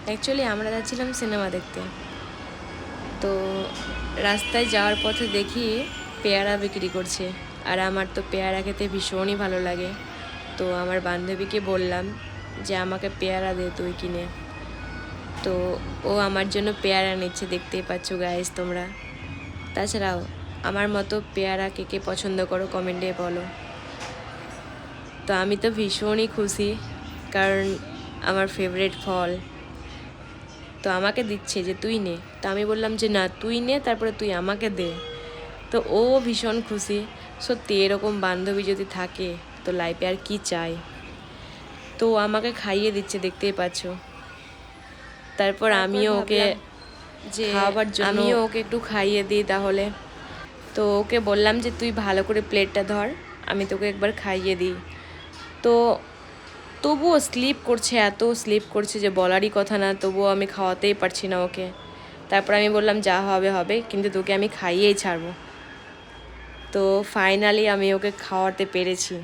Actually আমরা যাচ্ছিলাম cinema দেখতে। তো রাস্তায় যাওয়ার পথে দেখি পেয়ারা বিক্রি করছে, আর আমার তো পেয়ারা খেতে ভীষণই ভালো লাগে। তো আমার বান্ধবীকে বললাম যে আমাকে পেয়ারা দে তুই কিনে। তো ও আমার জন্য পেয়ারা নিচ্ছে, দেখতেই পাচ্ছ গাইস তোমরা। তাছাড়াও আমার মতো পেয়ারা কে কে পছন্দ করো কমেন্টে বলো। তো আমি তো ভীষণই খুশি, কারণ আমার ফেভারিট ফল। তো আমাকে দিচ্ছে যে তুই নে, তো আমি বললাম যে না তুই নে, তারপরে তুই আমাকে দে। তো ও ভীষণ খুশি। সত্যি এরকম বান্ধবী যদি থাকে তো লাইফে আর কি চাই। তো আমাকে খাইয়ে দিচ্ছে, দেখতেই পাচ্ছ। তারপর আমিও ওকে যে খাওয়াবার জন্য আমিও ওকে একটু খাইয়ে দিই তাহলে। তো ওকে বললাম যে তুই ভালো করে প্লেটটা ধর, আমি তোকে একবার খাইয়ে দিই। তো তবুও স্লিপ করছে, এত স্লিপ করছে যে বলারই কথা না, তবুও আমি খাওয়াতেই পারছি না ওকে। তারপর আমি বললাম যা হবে হবে, কিন্তু তোকে আমি খাইয়েই ছাড়বো। তো ফাইনালি আমি ওকে খাওয়াতে পেরেছি।